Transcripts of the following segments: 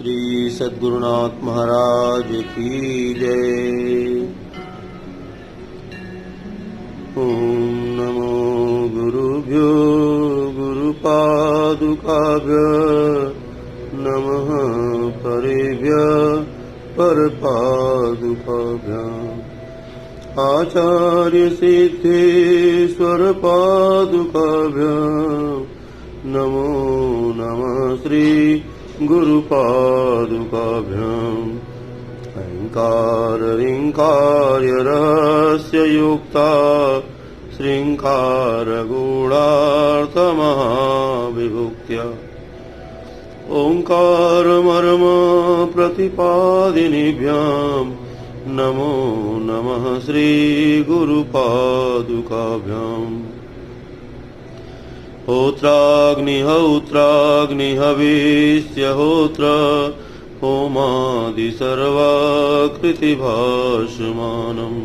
श्री सद्गुरुनाथ महाराज की जय। ओम नमो गुरुभ्यो गुरुपादुकाभ्यो नमः परेभ्यः परपादुकाभ्याम् आचार्य सिद्धेश्वर पादुकाभ्याम् नमो नमः श्री गुरुपादुकाभ्याम् अहंकार ऋंकार्य रहस्य युक्ता श्रृंकार गूढ़ार्थ महाविभुक्त्या ओंकार मर्म प्रतिपादिनीभ्याम् नमो नमः श्री गुरुपादुकाभ्याम् होत्राग्निहविष्य होत्र होमादि सर्वाकृतिभाषमानम्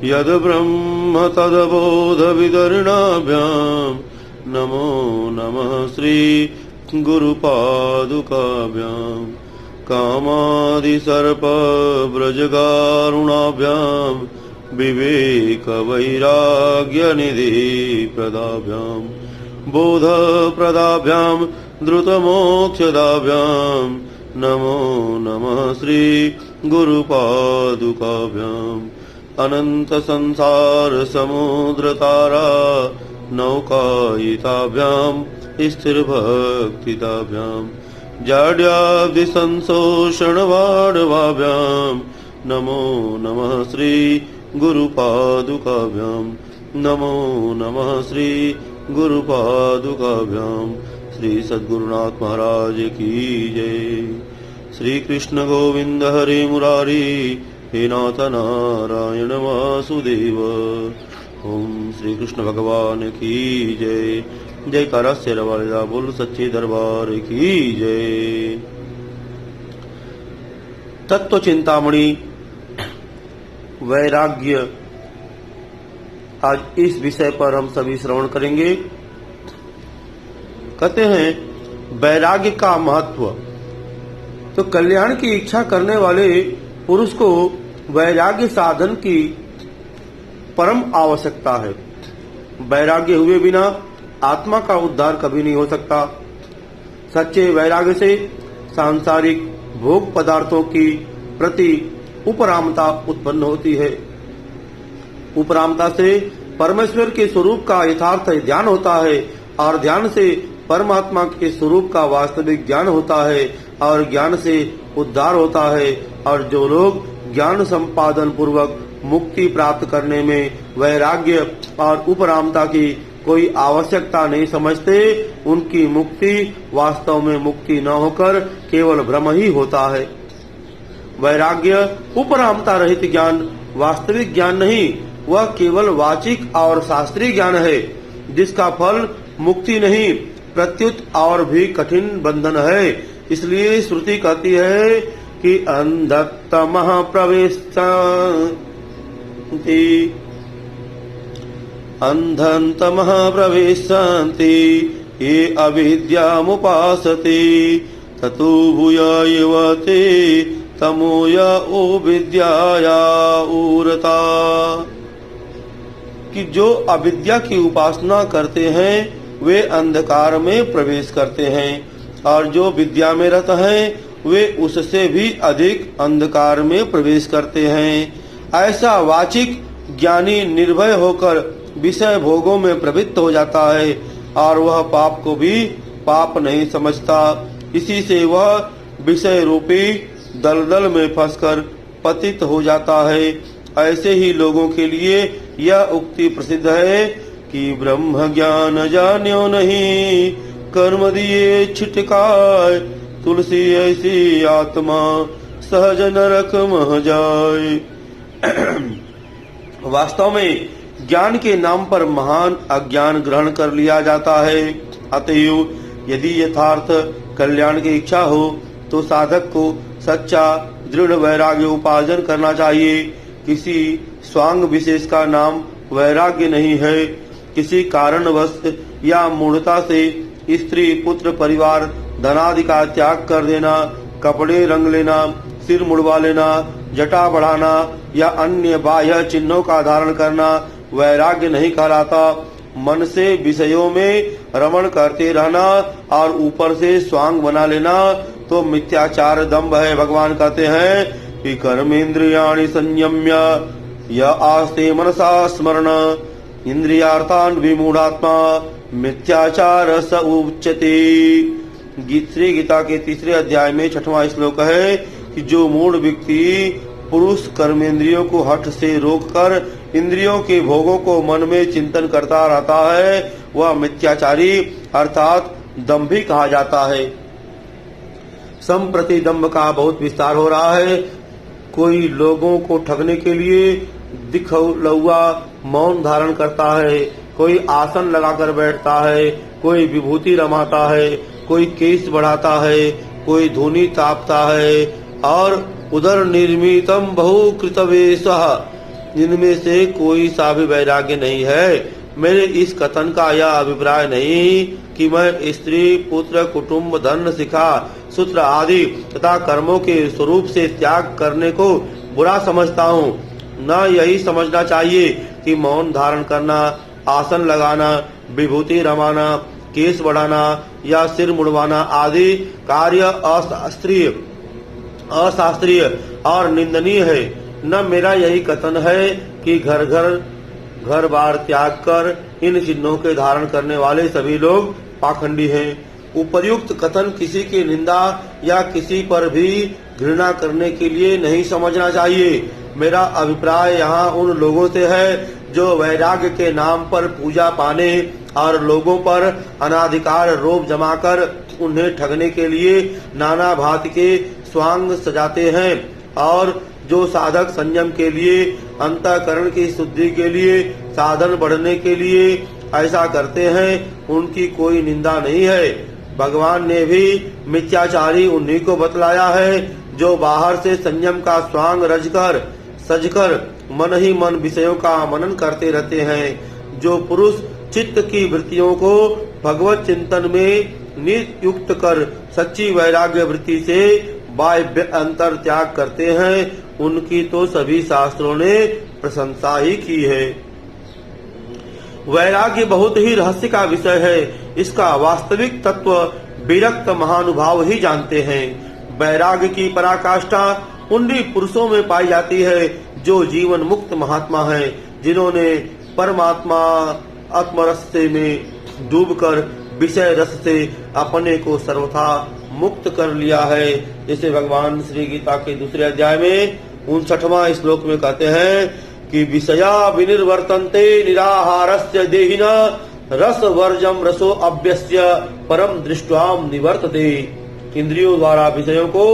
यद ब्रह्म तदबोध विदर्णाभ्याम् नमो नमः श्री गुरुपादुकाभ्याम् कामादि सर्प व्रजगारुणाभ्याम् विवेक वैराग्य निधि प्रदाभ्याम् बोध प्रदाभ्याम् द्रुतमोक्षदाभ्याम् नमो नमः श्री गुरुपादुकाभ्याम् अनंत संसार समुद्र तारा नौकायिताभ्याम् स्थिर भक्तिताभ्याम् जाड्याब्धि संशोषण वाडवाभ्याम् नमो नमः श्री गुरुपादुकाभ्याम् नमो नमः श्री गुरुपादुकाभ्याम् श्री सद्गुरुनाथ महाराज की जय। श्री कृष्ण गोविंद हरे मुरारी हे नाथ नारायण वासुदेव। ओम श्री कृष्ण भगवान की जय। जय कारा शेरा वाला बोल सच्चे दरबार की जय। तत्व चिंतामणि वैराग्य, आज इस विषय पर हम सभी श्रवण करेंगे। कहते हैं वैराग्य का महत्व। तो कल्याण की इच्छा करने वाले पुरुष को वैराग्य साधन की परम आवश्यकता है। वैराग्य हुए बिना आत्मा का उद्धार कभी नहीं हो सकता। सच्चे वैराग्य से सांसारिक भोग पदार्थों की प्रति उपरामता उत्पन्न होती है। उपरामता से परमेश्वर के स्वरूप का यथार्थ ज्ञान होता है और ध्यान से परमात्मा के स्वरूप का वास्तविक ज्ञान होता है और ज्ञान से उद्धार होता है। और जो लोग ज्ञान संपादन पूर्वक मुक्ति प्राप्त करने में वैराग्य और उपरामता की कोई आवश्यकता नहीं समझते, उनकी मुक्ति वास्तव में मुक्ति न होकर केवल भ्रम ही होता है। वैराग्य उपरामता रहित ज्ञान वास्तविक ज्ञान नहीं, वह केवल वाचिक और शास्त्रीय ज्ञान है, जिसका फल मुक्ति नहीं प्रत्युत और भी कठिन बंधन है। इसलिए श्रुति कहती है कि अंधतमः प्रविशन्ति अंधन्तमः प्रविशन्ति ये अविद्यामुपासते ततो भूयायवते तमोया ओ विद्याया ऊरता। कि जो अविद्या की उपासना करते हैं वे अंधकार में प्रवेश करते हैं और जो विद्या में रत हैं वे उससे भी अधिक अंधकार में प्रवेश करते हैं। ऐसा वाचिक ज्ञानी निर्भय होकर विषय भोगों में प्रवृत्त हो जाता है और वह पाप को भी पाप नहीं समझता। इसी से वह विषय रूपी दलदल में फंसकर पतित हो जाता है। ऐसे ही लोगों के लिए यह उक्ति प्रसिद्ध है कि ब्रह्म ज्ञान जान्यो नहीं कर्म दिए छिटकाय तुलसी ऐसी आत्मा सहज नरक मह जाए। वास्तव में ज्ञान के नाम पर महान अज्ञान ग्रहण कर लिया जाता है। अतएव यदि यथार्थ कल्याण की इच्छा हो तो साधक को सच्चा दृढ़ वैराग्य उपार्जन करना चाहिए। किसी स्वांग विशेष का नाम वैराग्य नहीं है। किसी कारणवश या मूढ़ता से स्त्री पुत्र परिवार धनादि का त्याग कर देना कपड़े रंग लेना, सिर मुड़वा लेना, जटा बढ़ाना या अन्य बाह्य चिन्हों का धारण करना वैराग्य नहीं कहलाता। मन से विषयों में रमण करते रहना और ऊपर से स्वांग बना लेना तो मिथ्याचार दंभ है। भगवान कहते हैं कि कर्मेंद्रियाणि संयम्य य आस्ते मनसा स्मरण इंद्रियार्थान विमूढ़ात्मा मिथ्याचार स उच्यते। श्री गीता के 3 अध्याय में 6वां श्लोक है कि जो मूढ़ व्यक्ति पुरुष कर्मेंद्रियों को हठ से रोककर इंद्रियों के भोगों को मन में चिंतन करता रहता है वह मिथ्याचारी अर्थात दंभी कहा जाता है। संप्रति दंभ का बहुत विस्तार हो रहा है। कोई लोगों को ठगने के लिए दिखलौआ मौन धारण करता है, कोई आसन लगाकर बैठता है, कोई विभूति रमाता है, कोई केश बढ़ाता है, कोई धूनी तापता है और उदर निर्मितम बहु कृतवेशः। इनमें से कोई सा भी वैराग्य नहीं है। मेरे इस कथन का यह अभिप्राय नहीं कि मैं स्त्री, पुत्र, कुटुंब, धन, शिखा, सूत्र आदि तथा कर्मों के स्वरूप से त्याग करने को बुरा समझता हूँ। न यही समझना चाहिए कि मौन धारण करना, आसन लगाना, विभूति रमाना, केश बढ़ाना या सिर मुड़वाना आदि कार्य अशास्त्रीय और निंदनीय है। न मेरा यही कथन है कि घर बार त्याग कर इन चिन्हों के धारण करने वाले सभी लोग पाखंडी हैं। उपर्युक्त कथन किसी की निंदा या किसी पर भी घृणा करने के लिए नहीं समझना चाहिए। मेरा अभिप्राय यहाँ उन लोगों से है जो वैराग्य के नाम पर पूजा पाने और लोगों पर अनाधिकार रोब जमाकर उन्हें ठगने के लिए नाना भांति के स्वांग सजाते हैं और जो साधक संयम के लिए, अंतःकरण की शुद्धि के लिए, साधन बढ़ने के लिए ऐसा करते हैं उनकी कोई निंदा नहीं है। भगवान ने भी मिथ्याचारी उन्हीं को बतलाया है जो बाहर से संयम का स्वांग रजकर सजकर मन ही मन विषयों का मनन करते रहते हैं। जो पुरुष चित्त की वृत्तियों को भगवत चिंतन में नियुक्त कर सच्ची वैराग्य वृत्ति से बाह्य अंतर त्याग करते हैं उनकी तो सभी शास्त्रों ने प्रशंसा ही की है। वैराग्य बहुत ही रहस्य का विषय है। इसका वास्तविक तत्व विरक्त महानुभाव ही जानते हैं। वैराग्य की पराकाष्ठा उन्हीं पुरुषों में पाई जाती है जो जीवन मुक्त महात्मा हैं, जिन्होंने परमात्मा आत्मरस में डूबकर विषय रस से अपने को सर्वथा मुक्त कर लिया है। जैसे भगवान श्री गीता के 2 अध्याय में 59वां श्लोक में कहते हैं कि विषया विनिर्वर्तन्ते निराहारस्य देहिना रस वर्जम रसो अभ्यस्य परम दृष्ट्वाम निवर्तते। इंद्रियों द्वारा विषयों को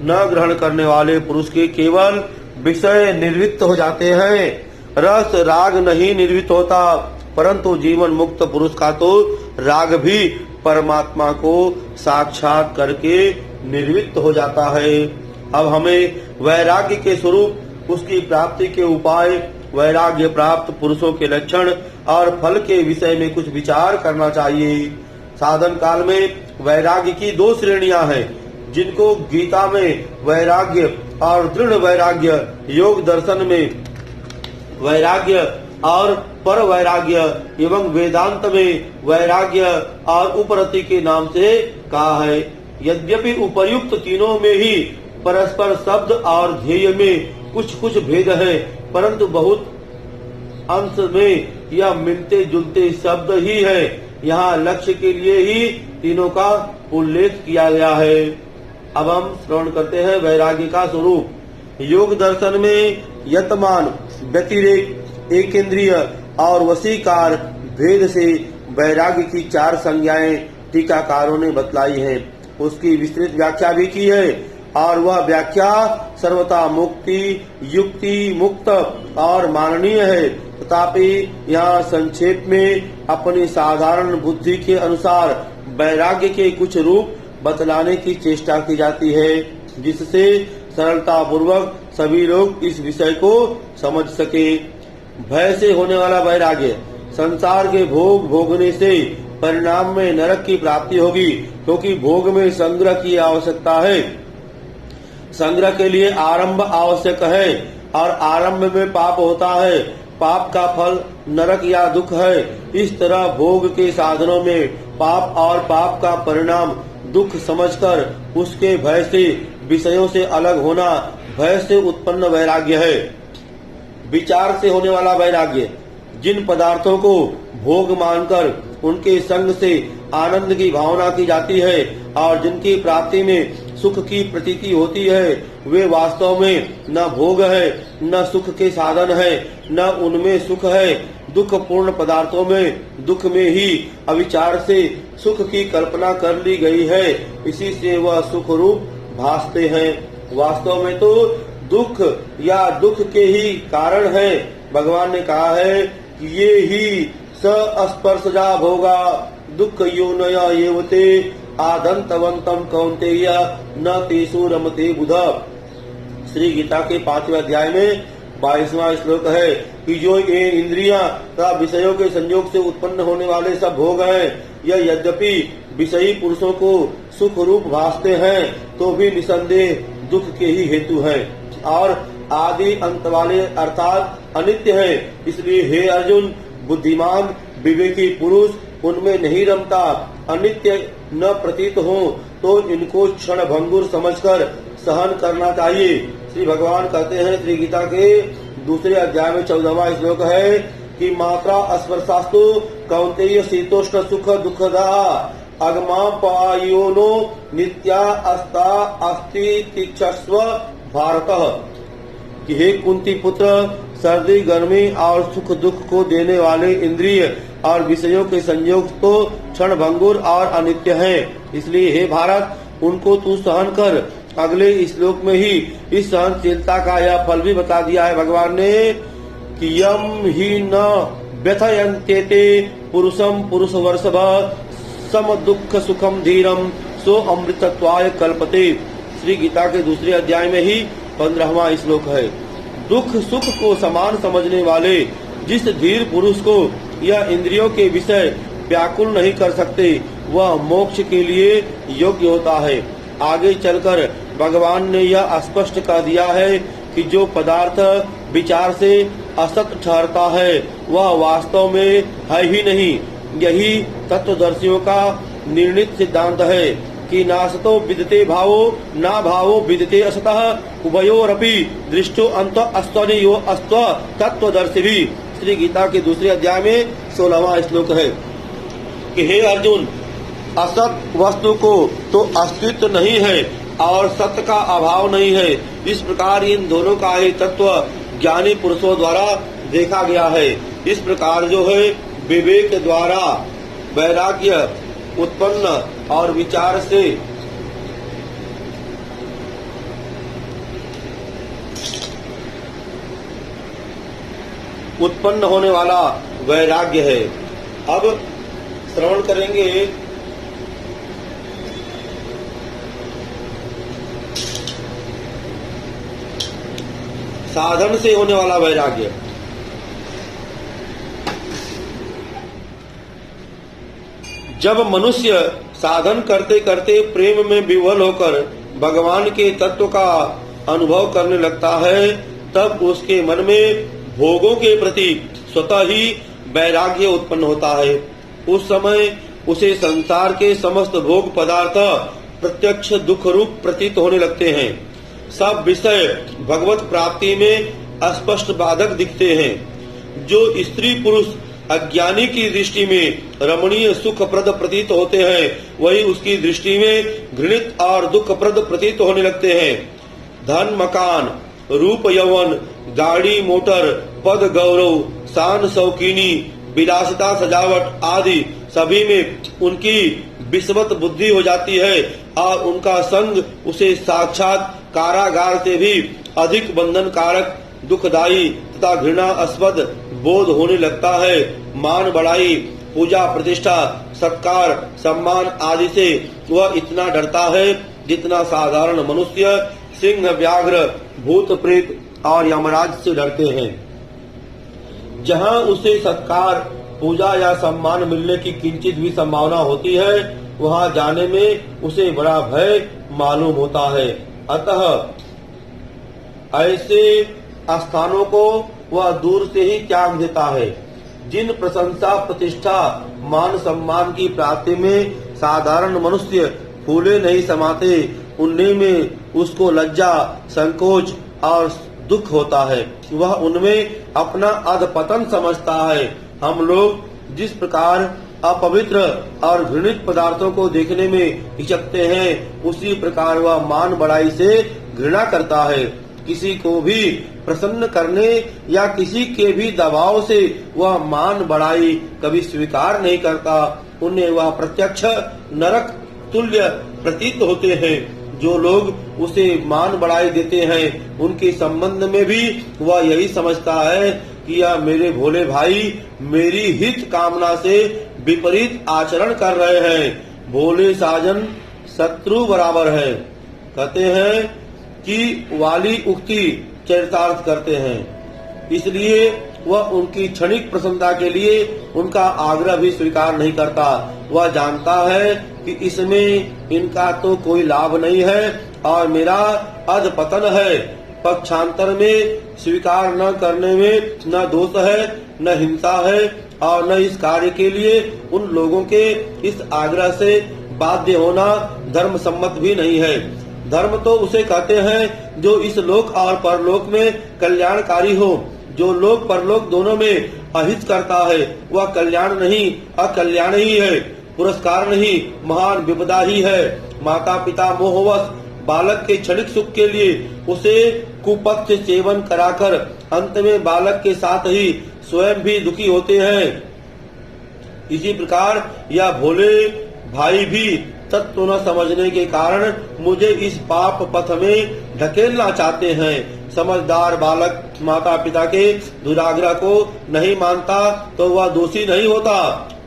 न ग्रहण करने वाले पुरुष के केवल विषय निर्वृत्त हो जाते हैं, रस राग नहीं निर्वृत्त होता। परंतु जीवन मुक्त पुरुष का तो राग भी परमात्मा को साक्षात करके निर्वृत्त हो जाता है। अब हमें वैराग्य के स्वरूप, उसकी प्राप्ति के उपाय, वैराग्य प्राप्त पुरुषों के लक्षण और फल के विषय में कुछ विचार करना चाहिए। साधन काल में वैराग्य की 2 श्रेणियां हैं, जिनको गीता में वैराग्य और दृढ़ वैराग्य, योग दर्शन में वैराग्य और पर वैराग्य एवं वेदांत में वैराग्य और उपरति के नाम से कहा है। यद्यपि उपर्युक्त तीनों में ही परस्पर शब्द और ध्येय में कुछ भेद है, परंतु बहुत अंश में यह मिलते जुलते शब्द ही है। यहाँ लक्ष्य के लिए ही तीनों का उल्लेख किया गया है। अब हम श्रवण करते हैं वैराग्य का स्वरूप। योग दर्शन में यतमान, व्यतिरेक, एकेंद्रिय और वशीकार भेद से वैराग्य की 4 संज्ञाएं टीकाकारों ने बतलाई हैं। उसकी विस्तृत व्याख्या भी की है और वह व्याख्या सर्वथा मुक्ति, युक्ति, मुक्त और माननीय है। तथापि यहाँ संक्षेप में अपनी साधारण बुद्धि के अनुसार वैराग्य के कुछ रूप बतलाने की चेष्टा की जाती है, जिससे सरलता पूर्वक सभी लोग इस विषय को समझ सके। भय से होने वाला वैराग्य, संसार के भोग भोगने से परिणाम में नरक की प्राप्ति होगी, क्योंकि भोग में संग्रह की आवश्यकता है। संग्रह के लिए आरंभ आवश्यक है और आरंभ में पाप होता है। पाप का फल नरक या दुख है। इस तरह भोग के साधनों में पाप और पाप का परिणाम दुख समझकर उसके भय से, विषयों से अलग होना, भय से उत्पन्न वैराग्य है। विचार से होने वाला वैराग्य जिन पदार्थों को भोग मानकर उनके संग से आनंद की भावना की जाती है और जिनकी प्राप्ति में सुख की प्रतीति होती है, वे वास्तव में न भोग है, न सुख के साधन है, न उनमें सुख है। दुख पूर्ण पदार्थों में दुख में ही अविचार से सुख की कल्पना कर ली गई है। इसी से वह सुख रूप भासते हैं। वास्तव में तो दुख या दुख के ही कारण है। भगवान ने कहा है कि ये ही स स्पर्शजा भोगा दुख योनया येवते आदंतवंतम कौन्तेय न तेषु रमते बुध। श्री गीता के 5वें अध्याय में 22वां श्लोक है कि जो ये इंद्रियां तथा विषयों के संयोग से उत्पन्न होने वाले सब भोग हैं, यह यद्यपि विषयी पुरुषों को सुख रूप भासते हैं तो भी निसंदेह दुख के ही हेतु हैं और आदि अंत वाले अर्थात अनित्य हैं। इसलिए हे अर्जुन, बुद्धिमान विवेकी पुरुष उनमें नहीं रमता। अनित्य न प्रतीत हो तो इनको क्षण भंगुर समझकर सहन करना चाहिए। श्री भगवान कहते हैं, श्री गीता के 2 अध्याय में 14वां श्लोक है कि मात्रा स्पर्शास्तु कौन्तेय शीतोष्ण सुख दुखदा अगमा पायोनो नित्या अस्ता अस्ति तिक्षस्व भारत। कि हे कुंती पुत्र, सर्दी गर्मी और सुख दुख को देने वाले इंद्रिय और विषयों के संयोग तो क्षण भंगुर और अनित्य हैं। इसलिए हे भारत, उनको तू सहन कर। अगले श्लोक में ही इस सहनशीलता का यह फल भी बता दिया है भगवान ने कि यम ही न व्यथयन्त्येते पुरुषम पुरुष वर्षभ सम दुख सुखम धीरम सो अमृतत्वाय कल्पते। श्री गीता के 2 अध्याय में ही 15वां श्लोक है। दुख सुख को समान समझने वाले जिस धीर पुरुष को यह इंद्रियों के विषय व्याकुल नहीं कर सकते, वह मोक्ष के लिए योग्य होता है। आगे चलकर भगवान ने यह स्पष्ट कर दिया है कि जो पदार्थ विचार से असत ठहरता है वह वास्तव में है ही नहीं। यही तत्वदर्शियों का निर्णित सिद्धांत है कि नासतो विदते भावो ना भावो विदते असतः उभयोरपि दृष्टो अंत अस्त्वनियो अस्त्व तत्वदर्शी भी। श्री गीता के 2 अध्याय में 16वां श्लोक है कि हे अर्जुन, असत वस्तु को तो अस्तित्व नहीं है और सत्य का अभाव नहीं है। इस प्रकार इन दोनों का ही तत्व ज्ञानी पुरुषों द्वारा देखा गया है। इस प्रकार जो है विवेक द्वारा वैराग्य उत्पन्न और विचार से उत्पन्न होने वाला वैराग्य है। अब श्रवण करेंगे साधन से होने वाला वैराग्य। जब मनुष्य साधन करते करते प्रेम में विह्वल होकर भगवान के तत्व का अनुभव करने लगता है, तब उसके मन में भोगों के प्रति स्वतः ही वैराग्य उत्पन्न होता है। उस समय उसे संसार के समस्त भोग पदार्थ प्रत्यक्ष दुख रूप प्रतीत होने लगते हैं। सब विषय भगवत प्राप्ति में स्पष्ट बाधक दिखते हैं। जो स्त्री पुरुष अज्ञानी की दृष्टि में रमणीय सुखप्रद प्रतीत होते हैं, वही उसकी दृष्टि में घृणित और दुखप्रद प्रतीत होने लगते हैं। धन मकान, रूप यौवन, गाड़ी मोटर, पद गौरव, शान शौकीनी, विलासिता सजावट आदि सभी में उनकी विस्मत बुद्धि हो जाती है और उनका संग उसे साक्षात कारागार से भी अधिक बंधन कारक, दुखदायी तथा घृणास्पद बोध होने लगता है। मान बढ़ाई, पूजा प्रतिष्ठा, सत्कार, सम्मान आदि से वह इतना डरता है जितना साधारण मनुष्य सिंह, व्याघ्र, भूत प्रेत और यमराज से डरते हैं। जहाँ उसे सत्कार, पूजा या सम्मान मिलने की किंचित भी संभावना होती है, वहाँ जाने में उसे बड़ा भय मालूम होता है। अतः ऐसे स्थानों को वह दूर से ही त्याग देता है। जिन प्रशंसा, प्रतिष्ठा, मान सम्मान की प्राप्ति में साधारण मनुष्य फूले नहीं समाते, उनमें में उसको लज्जा, संकोच और दुख होता है। वह उनमें अपना अधपतन समझता है। हम लोग जिस प्रकार अपवित्र और घृणित पदार्थों को देखने में हिचकते हैं, उसी प्रकार वह मान बढ़ाई से घृणा करता है। किसी को भी प्रसन्न करने या किसी के भी दबाव से वह मान बढ़ाई कभी स्वीकार नहीं करता। उन्हें वह प्रत्यक्ष नरक तुल्य प्रतीत होते हैं। जो लोग उसे मान बढ़ाई देते हैं, उनके संबंध में भी वह यही समझता है कि यह मेरे भोले भाई मेरी हित कामना से विपरीत आचरण कर रहे हैं। भोले साजन शत्रु बराबर है। कहते हैं कि वाली उक्ति चरितार्थ करते हैं, इसलिए वह उनकी क्षणिक प्रसन्नता के लिए उनका आग्रह भी स्वीकार नहीं करता। वह जानता है कि इसमें इनका तो कोई लाभ नहीं है और मेरा अधपतन है। पक्षांतर में स्वीकार न करने में न दोष है, न हिंसा है और न इस कार्य के लिए उन लोगों के इस आग्रह से बाध्य होना धर्म सम्मत भी नहीं है। धर्म तो उसे कहते हैं जो इस लोक और परलोक में कल्याणकारी हो। जो लोक परलोक दोनों में अहित करता है, वह कल्याण नहीं अकल्याण ही है, पुरस्कार नहीं महान विपदा ही है। माता पिता मोहवश बालक के क्षणिक सुख के लिए उसे कुपथ सेवन कराकर अंत में बालक के साथ ही स्वयं भी दुखी होते हैं। इसी प्रकार यह भोले भाई भी तत्व न समझने के कारण मुझे इस पाप पथ में ढकेलना चाहते हैं। समझदार बालक माता पिता के दुराग्रह को नहीं मानता तो वह दोषी नहीं होता।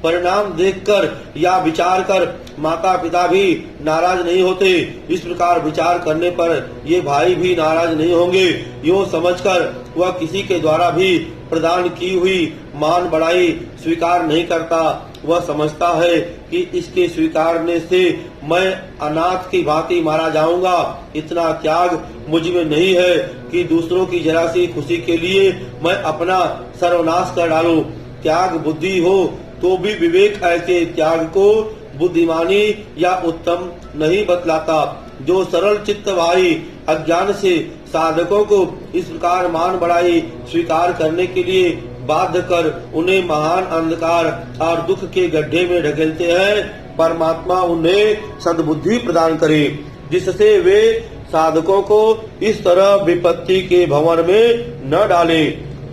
परिणाम देखकर या विचार कर माता पिता भी नाराज नहीं होते। इस प्रकार विचार करने पर ये भाई भी नाराज नहीं होंगे। यो समझकर वह किसी के द्वारा भी प्रदान की हुई मान बढ़ाई स्वीकार नहीं करता। वह समझता है कि इसके स्वीकारने से मैं अनाथ की भांति मारा जाऊंगा। इतना त्याग मुझ में नहीं है कि दूसरों की जरा सी खुशी के लिए मैं अपना सर्वनाश कर डालूं। त्याग बुद्धि हो तो भी विवेक ऐसे त्याग को बुद्धिमानी या उत्तम नहीं बतलाता। जो सरल चित्त भाई अज्ञान से साधकों को इस प्रकार मान बढ़ाई स्वीकार करने के लिए बाध्य कर उन्हें महान अंधकार और दुख के गड्ढे में ढकेलते हैं, परमात्मा उन्हें सद्बुद्धि प्रदान करे, जिससे वे साधकों को इस तरह विपत्ति के भंवर में न डाले।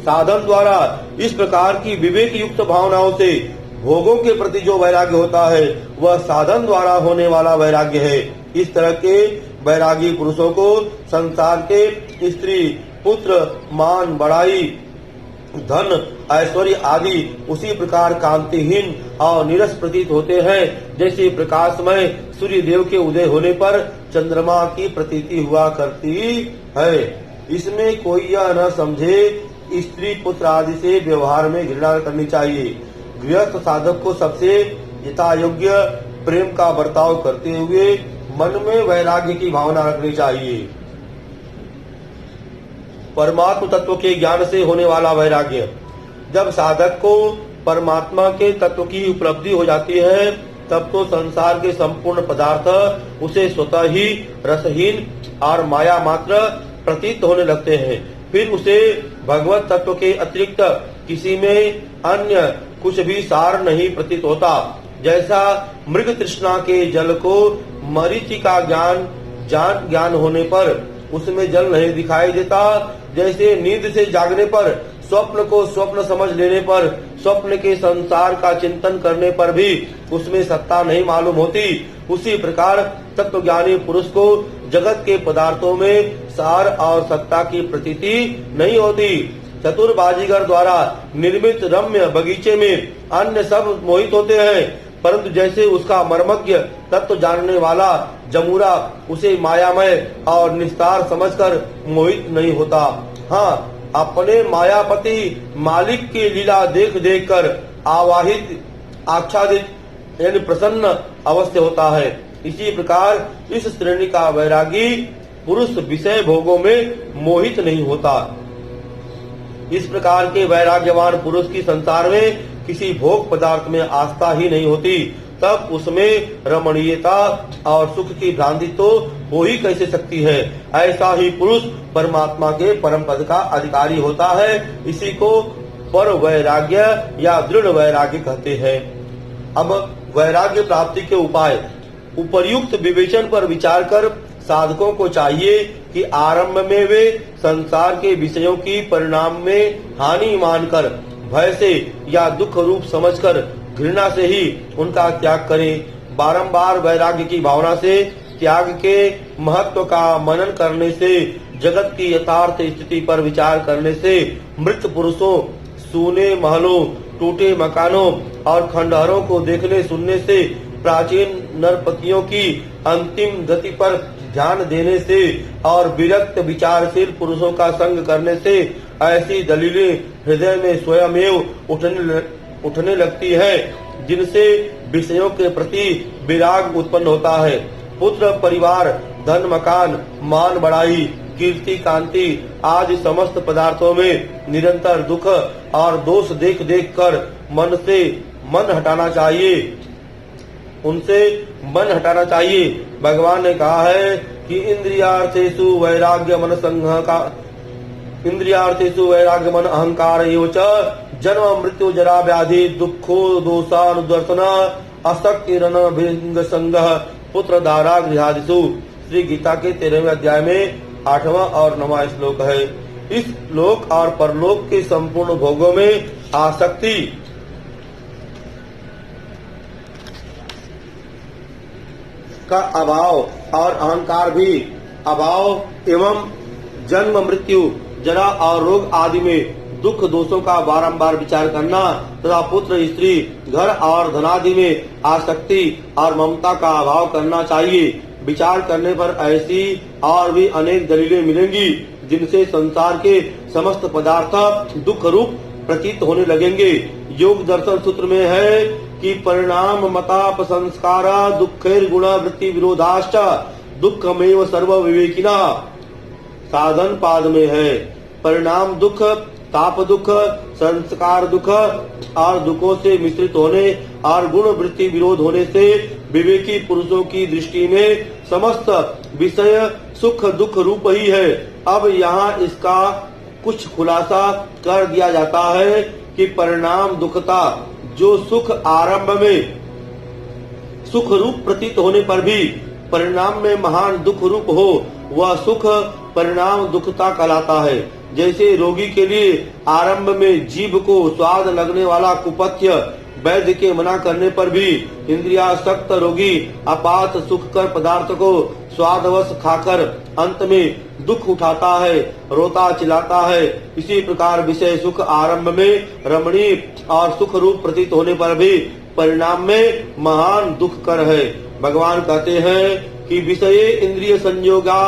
साधन द्वारा इस प्रकार की विवेक युक्त भावनाओं से भोगों के प्रति जो वैराग्य होता है, वह साधन द्वारा होने वाला वैराग्य है। इस तरह के वैरागी पुरुषों को संसार के स्त्री, पुत्र, मान बढ़ाई, धन, ऐश्वर्य आदि उसी प्रकार कांतिहीन और नीरस प्रतीत होते हैं, जैसे प्रकाशमय सूर्य देव के उदय होने पर चंद्रमा की प्रतीति हुआ करती है। इसमें कोई यह न समझे स्त्री, पुत्र आदि से व्यवहार में घृणा करनी चाहिए। गृहस्थ साधक को सबसे यथायोग्य प्रेम का बर्ताव करते हुए मन में वैराग्य की भावना रखनी चाहिए। परमात्म तत्व के ज्ञान से होने वाला वैराग्य। जब साधक को परमात्मा के तत्व की उपलब्धि हो जाती है, तब तो संसार के संपूर्ण पदार्थ उसे स्वतः ही रसहीन और माया मात्र प्रतीत होने लगते हैं। फिर उसे भगवत तत्व के अतिरिक्त किसी में अन्य कुछ भी सार नहीं प्रतीत होता। जैसा मृग तृष्णा के जल को मरीचिका ज्ञान होने पर उसमें जल नहीं दिखाई देता, जैसे नींद से जागने पर स्वप्न को स्वप्न समझ लेने पर, स्वप्न के संसार का चिंतन करने पर भी उसमें सत्ता नहीं मालूम होती, उसी प्रकार तत्वज्ञानी पुरुष को जगत के पदार्थों में सार और सत्ता की प्रतीति नहीं होती। चतुर बाजीगर द्वारा निर्मित रम्य बगीचे में अन्य सब मोहित होते हैं, परंतु जैसे उसका मर्मज्ञ तत्व जानने वाला जमुरा उसे मायामय और निस्तार समझकर मोहित नहीं होता। हाँ, अपने मायापति मालिक की लीला देख देख कर आवाहित आच्छादित यानी प्रसन्न अवश्य होता है। इसी प्रकार इस श्रेणी का वैरागी पुरुष विषय भोगों में मोहित नहीं होता। इस प्रकार के वैराग्यवान पुरुष की संसार में किसी भोग पदार्थ में आस्था ही नहीं होती, तब उसमें रमणीयता और सुख की भ्रांति तो हो ही कैसे सकती है। ऐसा ही पुरुष परमात्मा के परम पद का अधिकारी होता है। इसी को पर वैराग्य या दृढ़ वैराग्य कहते हैं। अब वैराग्य प्राप्ति के उपाय। उपर्युक्त विवेचन पर विचार कर साधकों को चाहिए कि आरंभ में वे संसार के विषयों की परिणाम में हानि मानकर, भय से या दुख रूप समझकर, घृणा से ही उनका त्याग करें। बारंबार वैराग्य की भावना से त्याग के महत्व का मनन करने से, जगत की यथार्थ स्थिति पर विचार करने से, मृत पुरुषों, सूने महलों, टूटे मकानों और खंडहरों को देखने सुनने से, प्राचीन नरपतियों की अंतिम गति पर ध्यान देने से और विरक्त विचारशील पुरुषों का संग करने से ऐसी दलीलें हृदय में स्वयमेव उठने लगती है, जिनसे विषयों के प्रति विराग उत्पन्न होता है। पुत्र, परिवार, धन, मकान, मान बढ़ाई, कीर्ति, कांति आदि समस्त पदार्थों में निरंतर दुख और दोष देख देख कर मन से मन हटाना चाहिए, उनसे मन हटाना चाहिए। भगवान ने कहा है कि इंद्रियार्थेषु वैराग्य मन संघ का इंद्रियार्थेषु वैराग्य मन अहंकार एव च जन्म मृत्यु जरा व्याधि दुखो दोषानुदर्शन असक्ति रण भिंग संग पुत्र धारा गृहादिषु। श्री गीता के 13वें अध्याय में 8वां और 9वां श्लोक है। इस लोक और परलोक के संपूर्ण भोगों में आसक्ति का अभाव और अहंकार भी अभाव एवं जन्म मृत्यु जरा और रोग आदि में दुख दोषों का बारंबार विचार करना तथा पुत्र स्त्री घर और धनादि में आसक्ति और ममता का अभाव करना चाहिए। विचार करने पर ऐसी और भी अनेक दलीलें मिलेंगी जिनसे संसार के समस्त पदार्थ दुख रूप प्रतीत होने लगेंगे। योग दर्शन सूत्र में है कि परिणाम मताप संस्कार दुखेर गुण वृत्ति विरोधाश्च दुखमेव सर्व विवेकिना। साधन पाद में है परिणाम दुख, ताप दुख, संस्कार दुख और दुखों से मिश्रित होने और गुण वृत्ति विरोध होने से विवेकी पुरुषों की दृष्टि में समस्त विषय सुख दुख रूप ही है। अब यहाँ इसका कुछ खुलासा कर दिया जाता है कि परिणाम दुखता जो सुख आरंभ में सुख रूप प्रतीत होने पर भी परिणाम में महान दुख रूप हो, वह सुख परिणाम दुखता कहलाता है। जैसे रोगी के लिए आरंभ में जीभ को स्वाद लगने वाला कुपथ्य वैद्य के मना करने पर भी इंद्रियासक्त रोगी अपात सुखकर पदार्थ को स्वादवश खाकर अंत में दुख उठाता है, रोता चिल्लाता है। इसी प्रकार विषय सुख आरंभ में रमणीय और सुख रूप प्रतीत होने पर भी परिणाम में महान दुख कर है। भगवान कहते हैं कि विषय इंद्रिय संयोगा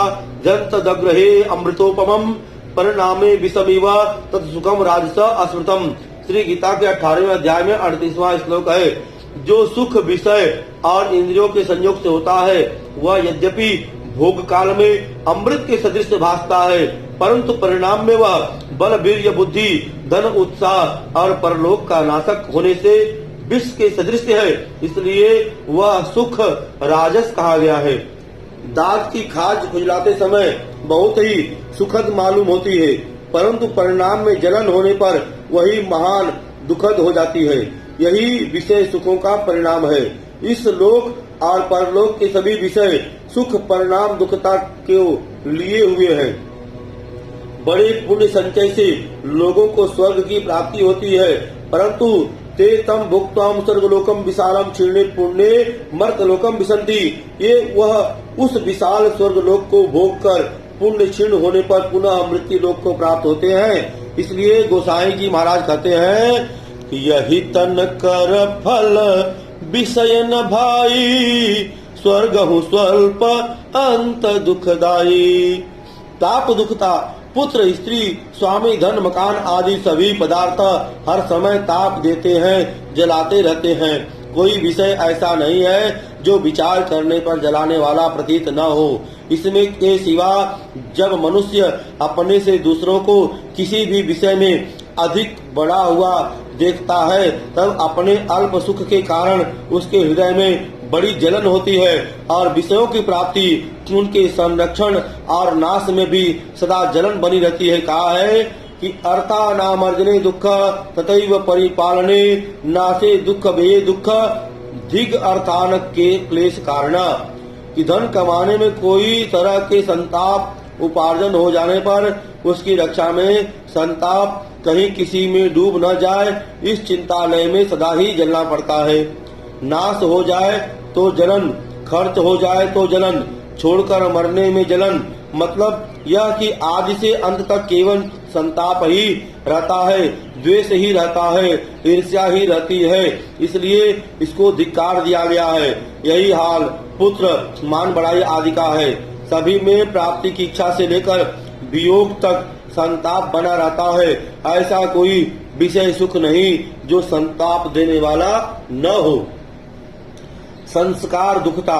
जंत दग्रहे अमृतोपमम परिणामे विषमिव तत्सुखम राजस अस्मृतम। श्री गीता के 18वें अध्याय में 38वां श्लोक है। जो सुख विषय और इंद्रियों के संयोग से होता है वह यद्यपि भोग काल में अमृत के सदृश भासता है, परंतु परिणाम में वह बल वीर्य बुद्धि धन उत्साह और परलोक का नाशक होने से विष के सदृश है, इसलिए वह सुख राजस कहा गया है। दांत की खाज खुजलाते समय बहुत ही सुखद मालूम होती है, परंतु परिणाम में जलन होने पर वही महान दुखद हो जाती है। यही विषय सुखों का परिणाम है। इस लोक और परलोक के सभी विषय सुख परिणाम दुखता के लिए हुए हैं। बड़े पुण्य संचय से लोगों को स्वर्ग की प्राप्ति होती है, परंतु ते तम भुक्त्वाम स्वर्गलोकम विशालम क्षीणे पुण्य मर्तलोकम विसंति। ये वह उस विशाल स्वर्गलोक को भोग कर पुण्य क्षीण होने पर पुनः मृत्यु लोक को प्राप्त होते हैं। इसलिए गोसाई जी महाराज कहते हैं यही तन कर फल विषय न भाई स्वर्ग हूँ स्वल्प अंत दुखदाई। ताप दुखता पुत्र स्त्री स्वामी धन मकान आदि सभी पदार्थ हर समय ताप देते हैं, जलाते रहते हैं। कोई विषय ऐसा नहीं है जो विचार करने पर जलाने वाला प्रतीत न हो। इसमें के सिवा जब मनुष्य अपने से दूसरों को किसी भी विषय में अधिक बढ़ा हुआ देखता है तब अपने अल्प सुख के कारण उसके हृदय में बड़ी जलन होती है और विषयों की प्राप्ति, उनके संरक्षण और नाश में भी सदा जलन बनी रहती है। कहा है कि अर्था नामर्जने दुख तथैव परिपालने नाशे दुख भये दुख दिग अर्थान के क्लेश कारण। कि धन कमाने में कोई तरह के संताप उपार्जन हो जाने पर उसकी रक्षा में संताप कहीं किसी में डूब न जाए, इस चिंतालय में सदा ही जलना पड़ता है। नाश हो जाए तो जलन, खर्च हो जाए तो जलन, छोड़कर मरने में जलन। मतलब यह कि आदि से अंत तक केवल संताप ही रहता है, द्वेष ही रहता है, ईर्ष्या ही रहती है, इसलिए इसको धिक्कार दिया गया है। यही हाल पुत्र, मान बढ़ाई आदि का है। सभी में प्राप्ति की इच्छा से लेकर वियोग तक संताप बना रहता है। ऐसा कोई विषय सुख नहीं जो संताप देने वाला न हो। संस्कार दुखता।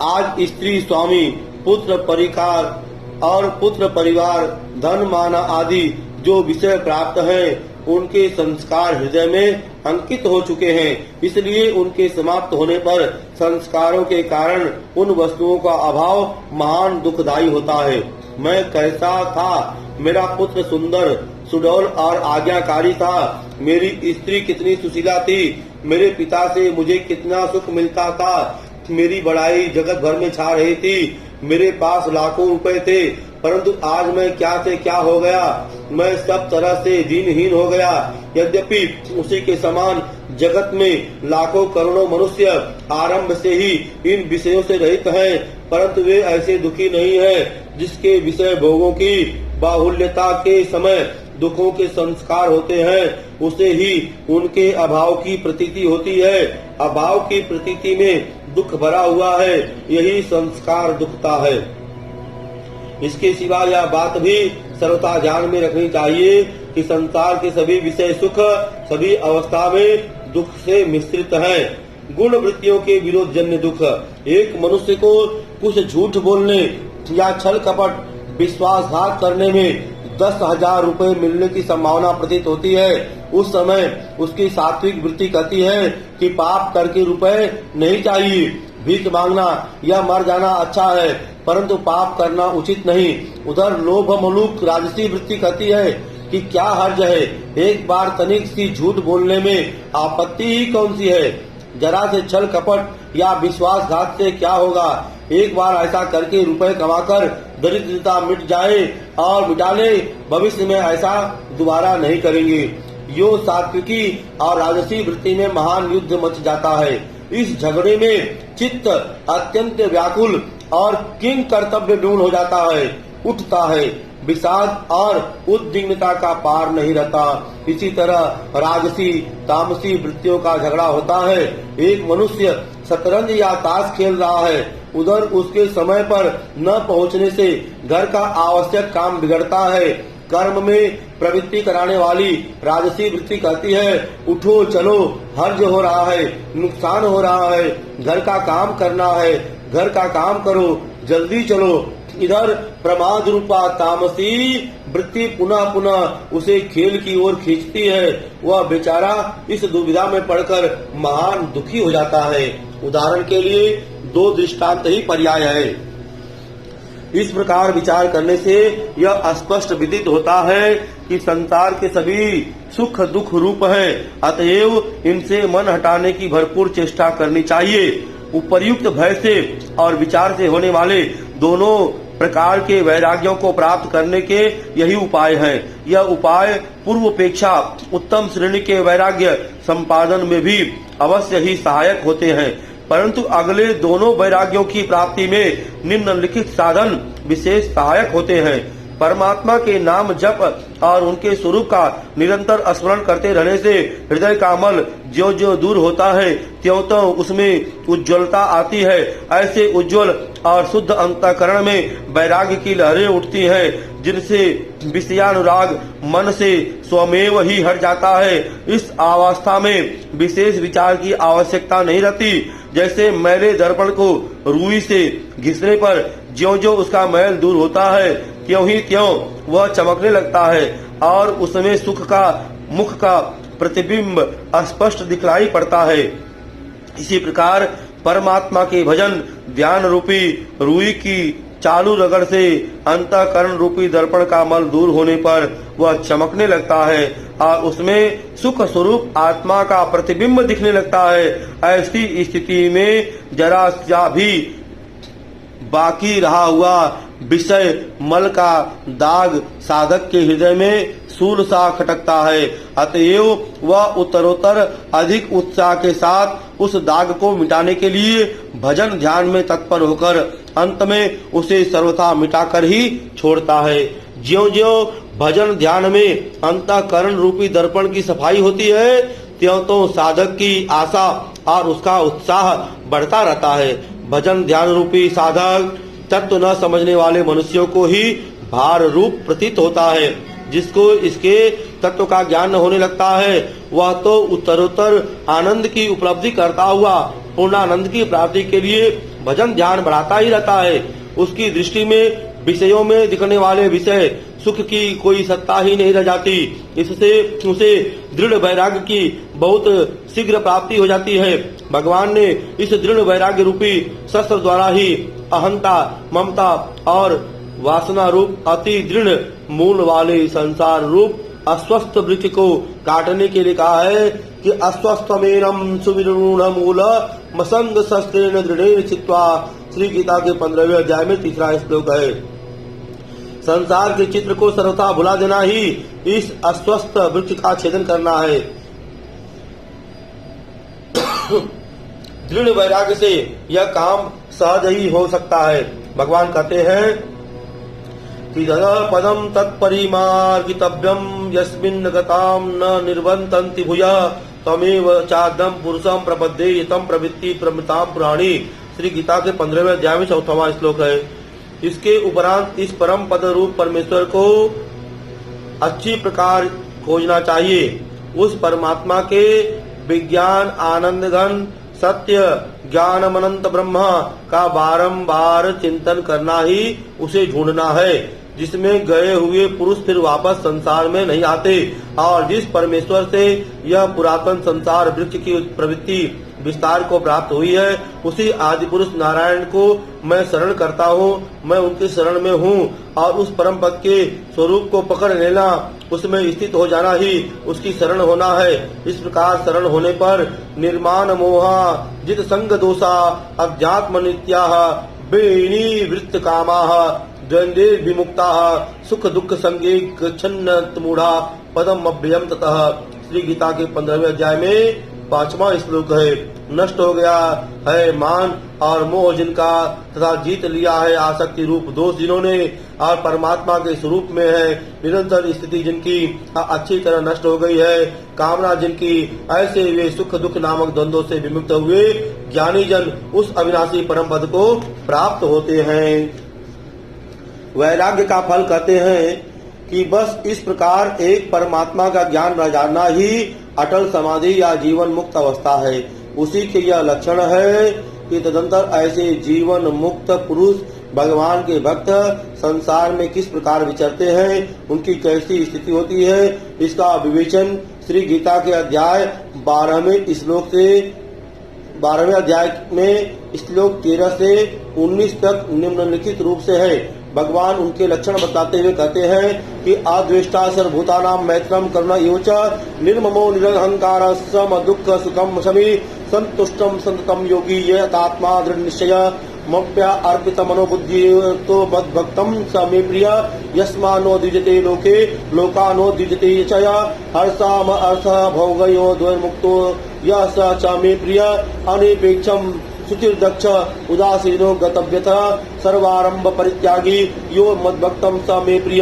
आज स्त्री, स्वामी, पुत्र परिकार और पुत्र परिवार, धन माना आदि जो विषय प्राप्त हैं, उनके संस्कार हृदय में अंकित हो चुके हैं। इसलिए उनके समाप्त होने पर संस्कारों के कारण उन वस्तुओं का अभाव महान दुखदायी होता है। मैं कैसा था, मेरा पुत्र सुंदर, सुडौल और आज्ञाकारी था, मेरी स्त्री कितनी सुशीला थी, मेरे पिता से मुझे कितना सुख मिलता था, मेरी बड़ाई जगत भर में छा रही थी, मेरे पास लाखों रुपए थे, परंतु आज मैं क्या से क्या हो गया, मैं सब तरह से दीनहीन हो गया। यद्यपि उसी के समान जगत में लाखों करोड़ों मनुष्य आरंभ से ही इन विषयों से रहित हैं, परंतु वे ऐसे दुखी नहीं हैं जिसके विषय भोगों की बाहुल्यता के समय दुखों के संस्कार होते हैं, उसे ही उनके अभाव की प्रतीति होती है। अभाव की प्रतीति में दुख भरा हुआ है, यही संस्कार दुखता है। इसके सिवा यह बात भी सर्वथा ध्यान में रखनी चाहिए कि संसार के सभी विषय सुख सभी अवस्था में दुख से मिश्रित हैं। गुण वृत्तियों के विरोध जन्य दुख। एक मनुष्य को कुछ झूठ बोलने या छल कपट विश्वासघात करने में 10,000 रुपए मिलने की संभावना प्रतीत होती है। उस समय उसकी सात्विक वृत्ति कहती है कि पाप करके रुपए नहीं चाहिए, भीख मांगना या मर जाना अच्छा है, परंतु पाप करना उचित नहीं। उधर लोभ मलूक राजसी वृत्ति कहती है कि क्या हर्ज है, एक बार तनिक सी झूठ बोलने में आपत्ति ही कौन सी है, जरा से छल कपट या विश्वासघात से क्या होगा, एक बार ऐसा करके रुपए कमाकर दरिद्रता मिट जाए और मिटा ले, भविष्य में ऐसा दोबारा नहीं करेंगे। यो सात्विकी और राजसी वृत्ति में महान युद्ध मच जाता है। इस झगड़े में चित्त अत्यंत व्याकुल और किंग कर्तव्य ढूंढ हो जाता है, उठता है, विषाद और उद्विग्नता का पार नहीं रहता। इसी तरह राजसी तामसी वृत्तियों का झगड़ा होता है। एक मनुष्य शतरंज या ताश खेल रहा है, उधर उसके समय पर न पहुंचने से घर का आवश्यक काम बिगड़ता है। कर्म में प्रवृत्ति कराने वाली राजसी वृत्ति कहती है, उठो चलो, हर्ज हो रहा है, नुकसान हो रहा है, घर का काम करना है, घर का काम करो, जल्दी चलो। इधर प्रमाद रूपा तामसी वृत्ति पुनः पुनः उसे खेल की ओर खींचती है। वह बेचारा इस दुविधा में पड़कर महान दुखी हो जाता है। उदाहरण के लिए 2 दृष्टांत ही पर्याय है। इस प्रकार विचार करने से यह स्पष्ट विदित होता है कि संसार के सभी सुख दुख रूप हैं, अतएव इनसे मन हटाने की भरपूर चेष्टा करनी चाहिए। उपर्युक्त भय से और विचार से होने वाले दोनों प्रकार के वैराग्यों को प्राप्त करने के यही उपाय हैं। यह उपाय पूर्वापेक्षा उत्तम श्रेणी के वैराग्य संपादन में भी अवश्य ही सहायक होते हैं, परंतु अगले दोनों वैराग्यों की प्राप्ति में निम्नलिखित साधन विशेष सहायक होते हैं। परमात्मा के नाम जप और उनके स्वरूप का निरंतर स्मरण करते रहने से हृदय का मल ज्यों ज्यों दूर होता है, त्यों त्यों उसमें उज्ज्वलता आती है। ऐसे उज्ज्वल और शुद्ध अंतःकरण में वैराग्य की लहरें उठती हैं, जिनसे विषयानुराग मन से स्वमेव ही हट जाता है। इस अवस्था में विशेष विचार की आवश्यकता नहीं रहती। जैसे मैले दर्पण को रुई से घिसने पर ज्यों ज्यों उसका मैल दूर होता है त्यों ही त्यों वह चमकने लगता है और उसमें सुख का मुख का प्रतिबिंब स्पष्ट दिखलाई पड़ता है। इसी प्रकार परमात्मा के भजन ध्यान रूपी रुई की चालू रगड़ से अंतःकरण रूपी दर्पण का मल दूर होने पर वह चमकने लगता है और उसमें सुख स्वरूप आत्मा का प्रतिबिंब दिखने लगता है। ऐसी स्थिति में जरा सा भी बाकी रहा हुआ विषय मल का दाग साधक के हृदय में सूल सा खटकता है। अतएव वह उत्तरोत्तर अधिक उत्साह के साथ उस दाग को मिटाने के लिए भजन ध्यान में तत्पर होकर अंत में उसे सर्वथा मिटाकर ही छोड़ता है। ज्यों ज्यों भजन ध्यान में अंतःकरण रूपी दर्पण की सफाई होती है त्यों तो साधक की आशा और उसका उत्साह बढ़ता रहता है। भजन ध्यान रूपी साधक तत्व न समझने वाले मनुष्यों को ही भार रूप प्रतीत होता है। जिसको इसके तत्व का ज्ञान न होने लगता है वह तो उत्तरोत्तर आनंद की उपलब्धि करता हुआ पूर्णानंद की प्राप्ति के लिए भजन ध्यान बढ़ाता ही रहता है। उसकी दृष्टि में विषयों में दिखने वाले विषय सुख की कोई सत्ता ही नहीं रह जाती। इससे उसे दृढ़ वैराग्य की बहुत शीघ्र प्राप्ति हो जाती है। भगवान ने इस दृढ़ वैराग्य रूपी शस्त्र द्वारा ही अहंता ममता और वासना रूप अति दृढ़ मूल वाले संसार रूप अस्वस्थ वृक्ष को काटने के लिए कहा है कि अस्वस्थमेनम सुविरूढ़ मूल मसंग शस्त्रेण दृढ़ेन चित्वा। श्री गीता के 15वें अध्याय में तीसरा श्लोक है। संसार के चित्र को सर्वथा भुला देना ही इस अस्वस्थ वृक्ष का छेदन करना है। दृढ़ वैराग्य से यह काम सहज ही हो सकता है। भगवान कहते हैं कि पदम तत्परिमार्गितव्यम यस्मिन् गताम न निर्वन्तन्ति भूयः तमेव चादम पुरुषम प्रपद्ये तम प्रवृत्ति प्रमृताम पुराणी। श्री गीता के 15वें अध्याय में 4वां श्लोक है। इसके उपरांत इस परम पद रूप परमेश्वर को अच्छी प्रकार खोजना चाहिए। उस परमात्मा के विज्ञान आनंद घन सत्य ज्ञान अनंत ब्रह्म का बारंबार चिंतन करना ही उसे ढूंढना है, जिसमें गए हुए पुरुष फिर वापस संसार में नहीं आते और जिस परमेश्वर से यह पुरातन संसार वृक्ष की प्रवृत्ति विस्तार को प्राप्त हुई है, उसी आदि पुरुष नारायण को मैं शरण करता हूँ। मैं उनकी शरण में हूँ और उस परम पद के स्वरूप को पकड़ लेना, उसमें स्थित हो जाना ही उसकी शरण होना है। इस प्रकार शरण होने पर निर्माण मोहा जित संग दोषा अध्यात्म नित्या बेणी वृत्त कामा द्वंद्वे विमुक्ता सुख दुख संगे गच्छन्नत मूढ़ा पदम अभ्ययम ततः। श्री गीता के 15वें अध्याय में 5वां श्लोक है। नष्ट हो गया है मान और मोह जिनका तथा जीत लिया है आसक्ति रूप दोष जिन्होंने और परमात्मा के स्वरूप में है निरंतर स्थिति जिनकी अच्छी तरह नष्ट हो गई है, कामना जिनकी, ऐसे वे सुख दुख नामक द्वंद्वों से विमुक्त हुए ज्ञानी जन उस अविनाशी परम पद को प्राप्त होते हैं। वैराग्य का फल कहते हैं कि बस इस प्रकार एक परमात्मा का ज्ञान रह जाना ही अटल समाधि या जीवन मुक्त अवस्था है। उसी के यह लक्षण है कि तदंतर ऐसे जीवन मुक्त पुरुष भगवान के भक्त संसार में किस प्रकार विचरते हैं, उनकी कैसी स्थिति होती है, इसका विवेचन श्री गीता के अध्याय 12वें अध्याय में श्लोक 13 से 19 तक निम्नलिखित रूप से है। भगवान उनके लक्षण बताते हुए कहते हैं कि अद्वेष्टा सर्वभूतानां मैत्रम करुणा एवं च निर्ममो निरहंकार सम दुख सुखम शमी संतुष्टम संततम योगी यत आत्मा दृढ़ निश्चय मप्या अर्पित मनोबुद्धि तो मद्भक्तम स मे प्रिय यस्मानो द्विजते लोके लोकानो द्विजते चय हर्षाम अर्थ भोगयो द्वैर्मुक्तो यः स च मे प्रिय अनिपेक्षम सुचिर्दक्ष उदासीनो गतव्यतः सर्वारंभ परित्यागी यो मद्भक्तम स मे प्रिय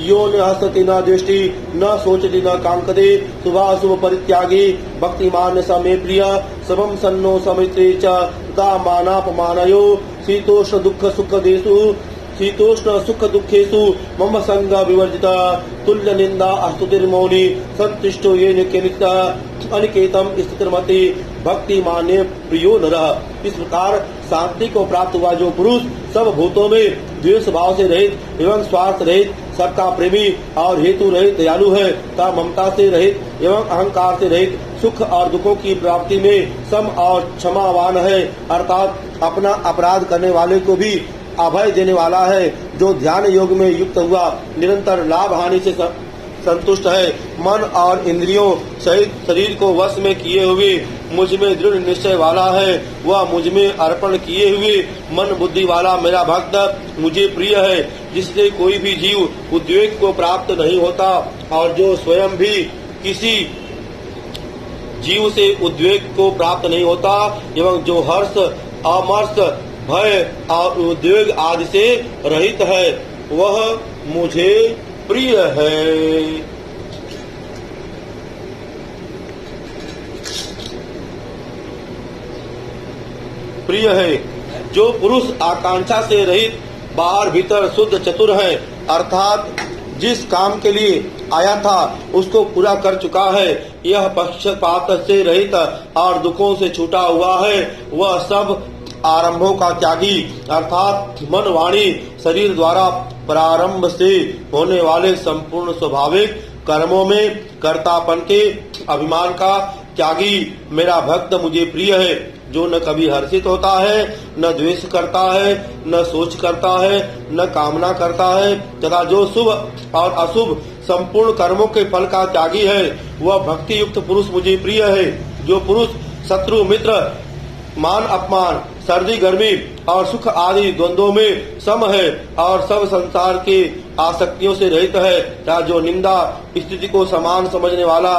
यो न हसति न दृष्टि न सोचति न कांक्षते शुभाशुभ परित्यागी भक्तिमान स मे प्रिय सबम सन्नो समित्रे च तथा मानापमानयो शीतोष्ण दुख सुख देशु शीतोष्ण सुख दुखेषु मम संग विवर्जिता तुल्य निंदा अस्तुतिर्मौनी संतुष्टो ये नित्य अनिकेतम स्थितिर्मति भक्ति मान्य प्रियो नरः। इस प्रकार शांति को प्राप्त हुआ जो पुरुष सब भूतों में द्वेष भाव से रहित एवं स्वार्थ रहित, सबका प्रेमी और हेतु रहित दयालु है, तथा ममता से रहित एवं अहंकार से रहित, सुख और दुखों की प्राप्ति में सम और क्षमावान है, अर्थात अपना अपराध करने वाले को भी अभय देने वाला है। जो ध्यान योग में युक्त हुआ निरंतर लाभ हानि से संतुष्ट है, मन और इंद्रियों सहित शरीर को वश में किए हुए मुझ में दृढ़ निश्चय वाला है, वह मुझ में अर्पण किए हुए मन बुद्धि वाला मेरा भक्त मुझे प्रिय है, जिससे कोई भी जीव उद्वेग को प्राप्त नहीं होता और जो स्वयं भी किसी जीव से उद्वेग को प्राप्त नहीं होता एवं जो हर्ष, अमर्ष, भय और उद्वेग आदि से रहित है, वह मुझे प्रिय है। प्रिय है जो पुरुष आकांक्षा से रहित, बाहर भीतर शुद्ध चतुर है, अर्थात जिस काम के लिए आया था उसको पूरा कर चुका है, यह पक्षपात से रहित और दुखों से छूटा हुआ है, वह सब आरंभों का त्यागी अर्थात मन वाणी शरीर द्वारा प्रारंभ से होने वाले संपूर्ण स्वाभाविक कर्मों में कर्तापन के अभिमान का त्यागी मेरा भक्त मुझे प्रिय है, जो न कभी हर्षित होता है, न द्वेष करता है, न सोच करता है, न कामना करता है, तथा जो शुभ और अशुभ संपूर्ण कर्मों के फल का त्यागी है, वह भक्ति युक्त पुरुष मुझे प्रिय है। जो पुरुष शत्रु मित्र, मान अपमान, सर्दी गर्मी और सुख आदि द्वंद्वों में सम है और सब संसार के आसक्तियों से रहित है, या जो निंदा स्थिति को समान समझने वाला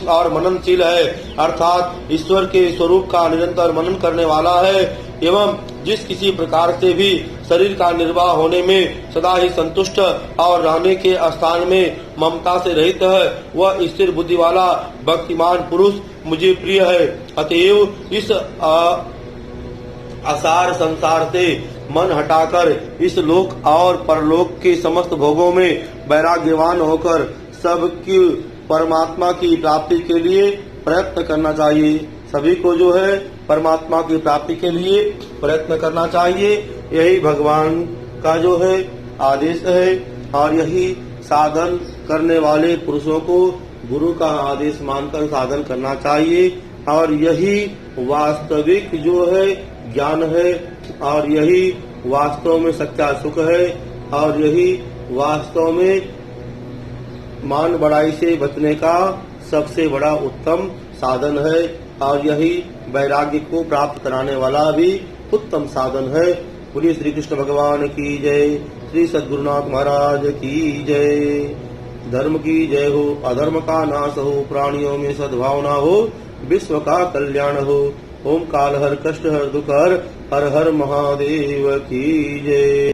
और मननशील है, अर्थात ईश्वर के स्वरूप का निरंतर मनन करने वाला है, एवं जिस किसी प्रकार से भी शरीर का निर्वाह होने में सदा ही संतुष्ट और रहने के स्थान में ममता से रहित है, वह स्थिर बुद्धि वाला भक्तिमान पुरुष मुझे प्रिय है। अतएव इस असार संसार से मन हटाकर इस लोक और परलोक के समस्त भोगों में वैराग्यवान होकर सबकी परमात्मा की प्राप्ति के लिए प्रयत्न करना चाहिए। सभी को जो है परमात्मा की प्राप्ति के लिए प्रयत्न करना चाहिए, यही भगवान का जो है आदेश है और यही साधन करने वाले पुरुषों को गुरु का आदेश मानकर साधन करना चाहिए और यही वास्तविक जो है ज्ञान है और यही वास्तव में सच्चा सुख है और यही वास्तव में मान बढ़ाई से बचने का सबसे बड़ा उत्तम साधन है और यही वैराग्य को प्राप्त कराने वाला भी उत्तम साधन है। बोलिए श्री कृष्ण भगवान की जय, श्री सद्गुरुनाथ महाराज की जय। धर्म की जय हो, अधर्म का नाश हो, प्राणियों में सद्भावना हो, विश्व का कल्याण हो। ओम काल हर कष्ट हर दुख हर, हर हर महादेव की जय।